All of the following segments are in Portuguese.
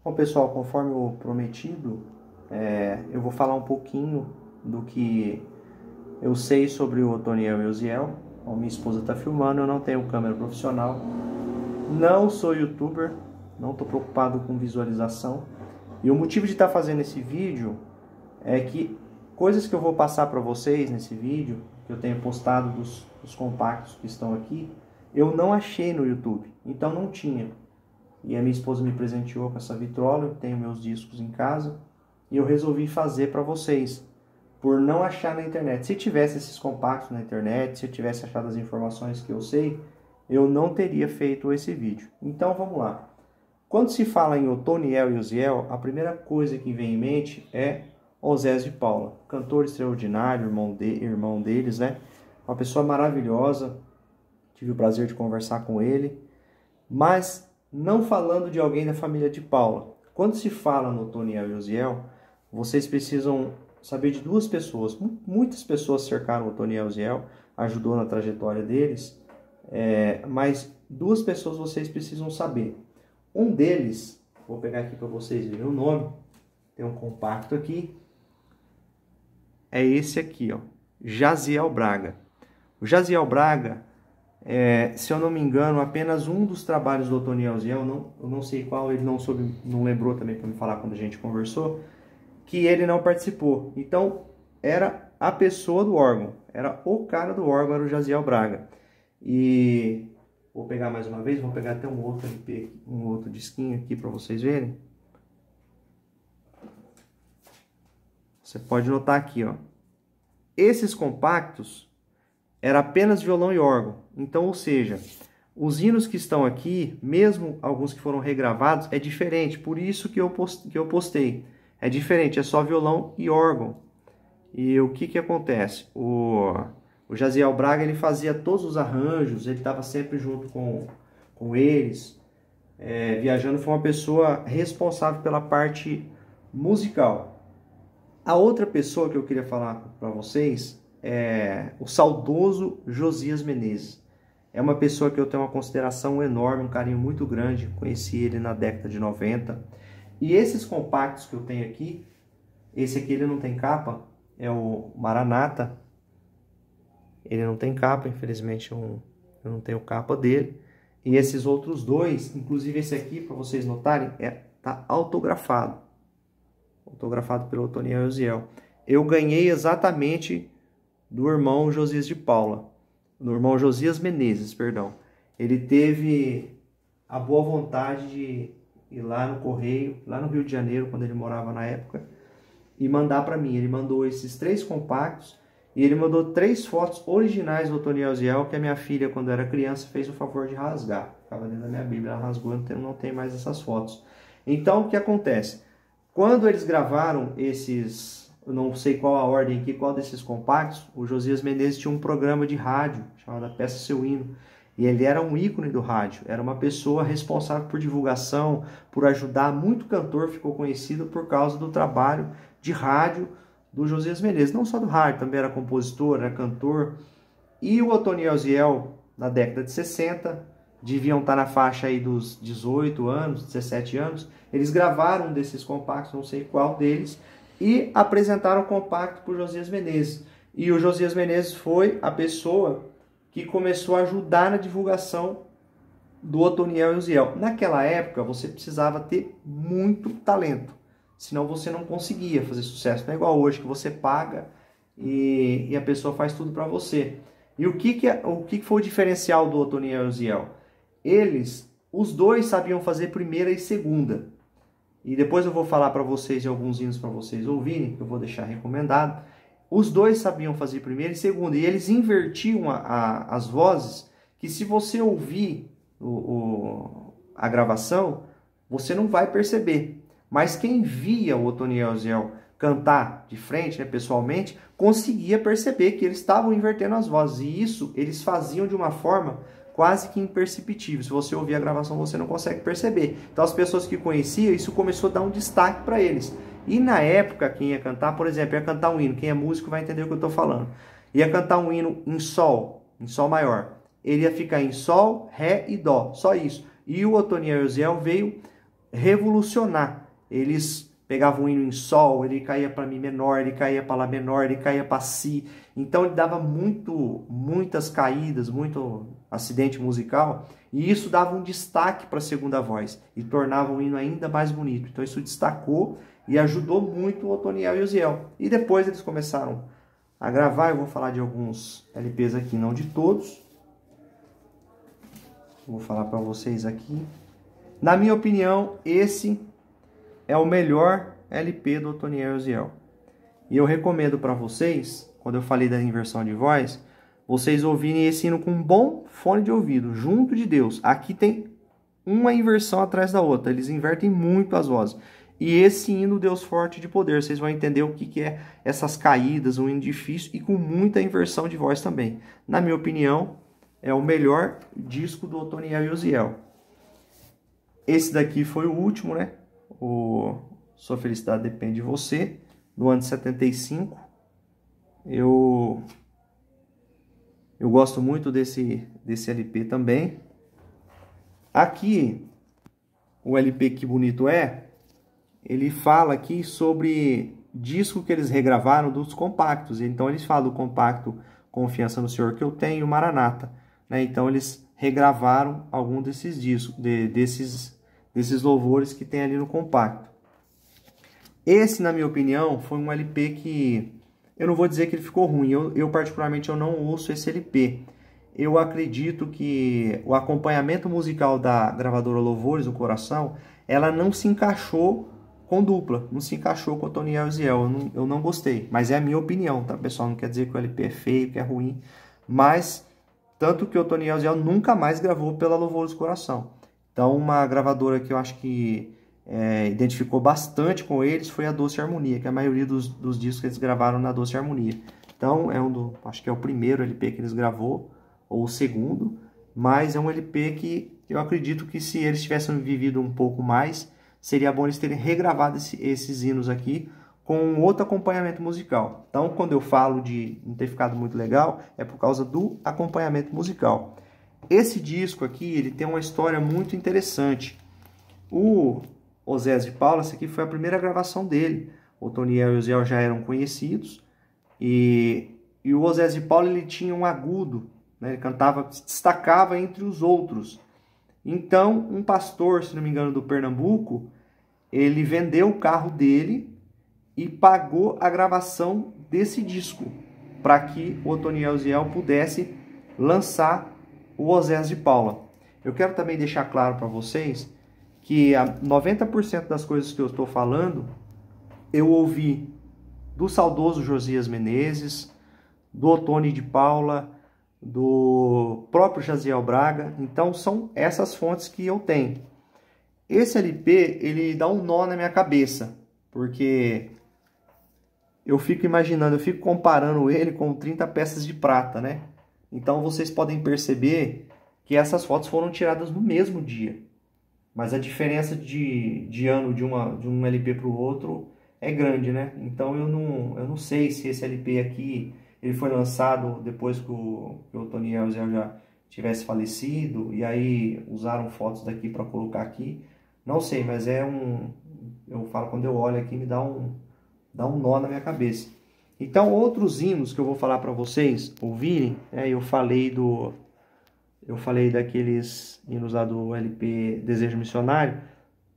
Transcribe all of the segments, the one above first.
Bom, pessoal, conforme o prometido, eu vou falar um pouquinho do que eu sei sobre o Otoniel e o Uziel. A minha esposa está filmando, eu não tenho câmera profissional, não sou youtuber, não estou preocupado com visualização. E o motivo de estar fazendo esse vídeo é que coisas que eu vou passar para vocês nesse vídeo, que eu tenho postado dos compactos que estão aqui, eu não achei no YouTube, então não tinha. E a minha esposa me presenteou com essa vitrola, eu tenho meus discos em casa, e eu resolvi fazer para vocês, por não achar na internet. Se tivesse esses compactos na internet, se eu tivesse achado as informações que eu sei, eu não teria feito esse vídeo. Então vamos lá. Quando se fala em Otoniel e Uziel, a primeira coisa que vem em mente é Osés de Paula, cantor extraordinário, irmão deles, né? Uma pessoa maravilhosa, tive o prazer de conversar com ele, mas não falando de alguém da família de Paula. Quando se fala no Otoniel e Uziel, vocês precisam saber de duas pessoas. Muitas pessoas cercaram o Otoniel e Uziel, ajudou na trajetória deles, mas duas pessoas vocês precisam saber. Um deles, vou pegar aqui para vocês verem o nome, tem um compacto aqui, é esse aqui, ó, Jaziel Braga. O Jaziel Braga, se eu não me engano, apenas um dos trabalhos do Otoniel e Uziel, eu não sei qual, ele não lembrou também para me falar quando a gente conversou, que ele não participou. Então, era a pessoa do órgão, era o cara do órgão, era o Jaziel Braga. E vou pegar mais uma vez, vou pegar até um outro LP, um outro disquinho aqui para vocês verem. Você pode notar aqui, ó. Esses compactos era apenas violão e órgão. Então, ou seja, os hinos que estão aqui, mesmo alguns que foram regravados, é diferente. Por isso que eu postei. É diferente, é só violão e órgão. E o que acontece? O Jaziel Braga, ele fazia todos os arranjos, ele estava sempre junto com eles. Viajando, foi uma pessoa responsável pela parte musical. A outra pessoa que eu queria falar para vocês é o saudoso Josias Menezes. É uma pessoa que eu tenho uma consideração enorme, um carinho muito grande. Conheci ele na década de 90. E esses compactos que eu tenho aqui, esse aqui ele não tem capa, é o Maranata. Ele não tem capa, infelizmente eu não tenho capa dele. E esses outros dois, inclusive esse aqui, para vocês notarem, tá autografado. Autografado pelo Otoniel e Uziel. Eu ganhei exatamente do irmão Josias de Paula. Do irmão Josias Menezes, perdão. Ele teve a boa vontade de ir lá no correio, lá no Rio de Janeiro, quando ele morava na época, e mandar para mim. Ele mandou esses 3 compactos e ele mandou 3 fotos originais do Otoniel e Uziel, que a minha filha, quando era criança, fez o favor de rasgar. Ficava dentro da minha Bíblia, ela rasgou, não tem mais essas fotos. Então, o que acontece? Quando eles gravaram esses, eu não sei qual a ordem aqui, qual desses compactos, o Josias Menezes tinha um programa de rádio chamado Peça Seu Hino. E ele era um ícone do rádio, era uma pessoa responsável por divulgação, por ajudar. Muito cantor ficou conhecido por causa do trabalho de rádio do Josias Menezes. Não só do rádio, também era compositor, era cantor. E o Otoniel e Uziel, na década de 60, deviam estar na faixa aí dos 18 anos, 17 anos. Eles gravaram um desses compactos, não sei qual deles, e apresentaram o compacto para o Josias Menezes. E o Josias Menezes foi a pessoa que começou a ajudar na divulgação do Otoniel e Uziel. Naquela época, você precisava ter muito talento, senão você não conseguia fazer sucesso. Não é igual hoje, que você paga e a pessoa faz tudo para você. E o que foi o diferencial do Otoniel e Uziel? Os dois sabiam fazer primeira e segunda. E depois eu vou falar para vocês de alguns hinos para vocês ouvirem, que eu vou deixar recomendado. Os dois sabiam fazer primeira e segunda, e eles invertiam as vozes, que se você ouvir a gravação, você não vai perceber. Mas quem via o Otoniel e Uziel cantar de frente, né, pessoalmente, conseguia perceber que eles estavam invertendo as vozes. E isso eles faziam de uma forma quase que imperceptível. Se você ouvir a gravação, você não consegue perceber. Então as pessoas que conheciam, isso começou a dar um destaque para eles. E na época, quem ia cantar, por exemplo, ia cantar um hino. Quem é músico vai entender o que eu estou falando. Ia cantar um hino em sol maior. Ele ia ficar em sol, ré e dó, só isso. E o Otoniel e Uziel veio revolucionar. Eles pegavam um hino em sol, ele caía para mi menor, ele caía para lá menor, ele caía para si. Então ele dava muitas caídas, muito acidente musical, e isso dava um destaque para a segunda voz e tornava o hino ainda mais bonito. Então isso destacou e ajudou muito o Otoniel e o Uziel. E depois eles começaram a gravar. Eu vou falar de alguns LPs aqui, não de todos. Vou falar para vocês aqui. Na minha opinião, esse é o melhor LP do Otoniel e Uziel. E eu recomendo para vocês, quando eu falei da inversão de voz, vocês ouvirem esse hino com um bom fone de ouvido, junto de Deus. Aqui tem uma inversão atrás da outra, eles invertem muito as vozes. E esse hino, Deus Forte de Poder, vocês vão entender o que é essas caídas, um hino difícil e com muita inversão de voz também. Na minha opinião, é o melhor disco do Otoniel e Uziel. Esse daqui foi o último, né? O Sua Felicidade Depende de Você, do ano de 75. Eu gosto muito desse LP também. Aqui, o LP Que Bonito É, ele fala aqui sobre disco que eles regravaram dos compactos. Então eles falam do compacto Confiança no Senhor que eu tenho, Maranata, né? Então eles regravaram algum desses discos, desses louvores que tem ali no compacto. Esse, na minha opinião, foi um LP que eu não vou dizer que ele ficou ruim. Eu particularmente, eu não ouço esse LP. Eu acredito que o acompanhamento musical da gravadora Louvores do Coração, ela não se encaixou com dupla, não se encaixou com o Otoniel e Uziel. Eu não gostei, mas é a minha opinião, tá, pessoal? Não quer dizer que o LP é feio, que é ruim, mas tanto que o Otoniel e Uziel nunca mais gravou pela Louvores do Coração. Então, uma gravadora que eu acho que identificou bastante com eles foi a Doce Harmonia, que a maioria dos discos que eles gravaram na Doce Harmonia. Então, acho que é o primeiro LP que eles gravou, ou o segundo, mas é um LP que eu acredito que se eles tivessem vivido um pouco mais, seria bom eles terem regravado esses hinos aqui com outro acompanhamento musical. Então, quando eu falo de não ter ficado muito legal, é por causa do acompanhamento musical. Esse disco aqui, ele tem uma história muito interessante. O Osés de Paula, essa aqui foi a primeira gravação dele. O Otoniel e o Uziel já eram conhecidos. E o Osés de Paula, ele tinha um agudo, né? Ele cantava, se destacava entre os outros. Então, um pastor, se não me engano, do Pernambuco, ele vendeu o carro dele e pagou a gravação desse disco para que o Otoniel e o Uziel pudesse lançar o Osés de Paula. Eu quero também deixar claro para vocês que 90% das coisas que eu estou falando, eu ouvi do saudoso Josias Menezes, do Otoni de Paula, do próprio Jaziel Braga. Então são essas fontes que eu tenho. Esse LP, ele dá um nó na minha cabeça, porque eu fico imaginando, eu fico comparando ele com 30 peças de prata, né? Então vocês podem perceber que essas fotos foram tiradas no mesmo dia. Mas a diferença de ano de um LP para o outro é grande, né? Então eu não sei se esse LP aqui ele foi lançado depois que o Otoniel e o Uziel já tivesse falecido, e aí usaram fotos daqui para colocar aqui. Não sei, mas eu falo, quando eu olho aqui, me dá um nó na minha cabeça. Então, outros hinos que eu vou falar para vocês ouvirem, eu falei daqueles hinos lá do LP Desejo Missionário.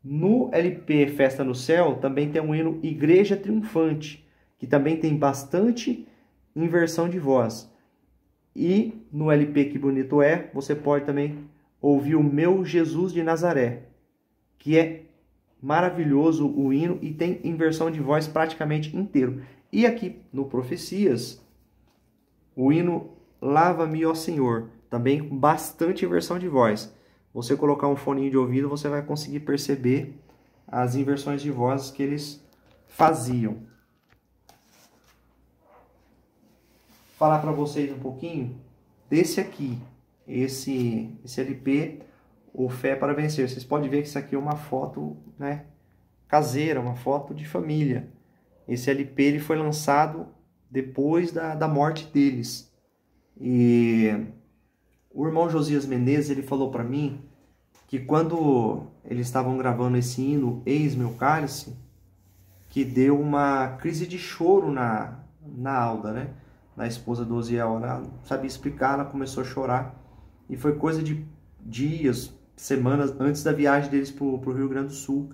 No LP Festa no Céu também tem um hino Igreja Triunfante, que também tem bastante inversão de voz. E no LP Que Bonito É, você pode também ouvir o Meu Jesus de Nazaré, que é maravilhoso o hino e tem inversão de voz praticamente inteiro. E aqui no Profecias, o hino Lava-me, ó Senhor, também com bastante inversão de voz. Você colocar um foninho de ouvido, você vai conseguir perceber as inversões de voz que eles faziam. Falar para vocês um pouquinho desse aqui, esse LP, O Fé para Vencer. Vocês podem ver que isso aqui é uma foto, né, caseira, uma foto de família. Esse LP ele foi lançado depois da morte deles. E o irmão Josias Menezes, ele falou para mim que quando eles estavam gravando esse hino Eis meu cálice, que deu uma crise de choro na Alda, né? Na esposa do Osiel. Ela não sabia explicar, ela começou a chorar. E foi coisa de dias, semanas antes da viagem deles para o Rio Grande do Sul.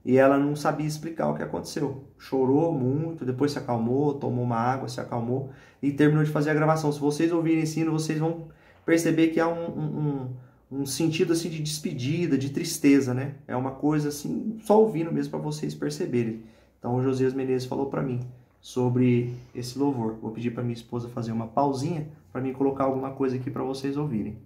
E ela não sabia explicar o que aconteceu. Chorou muito, depois se acalmou, tomou uma água, se acalmou e terminou de fazer a gravação. Se vocês ouvirem esse hino, vocês vão perceber que há um sentido assim de despedida, de tristeza, né? É uma coisa assim, só ouvindo mesmo para vocês perceberem. Então o Josias Menezes falou para mim sobre esse louvor. Vou pedir para minha esposa fazer uma pausinha para mim colocar alguma coisa aqui para vocês ouvirem.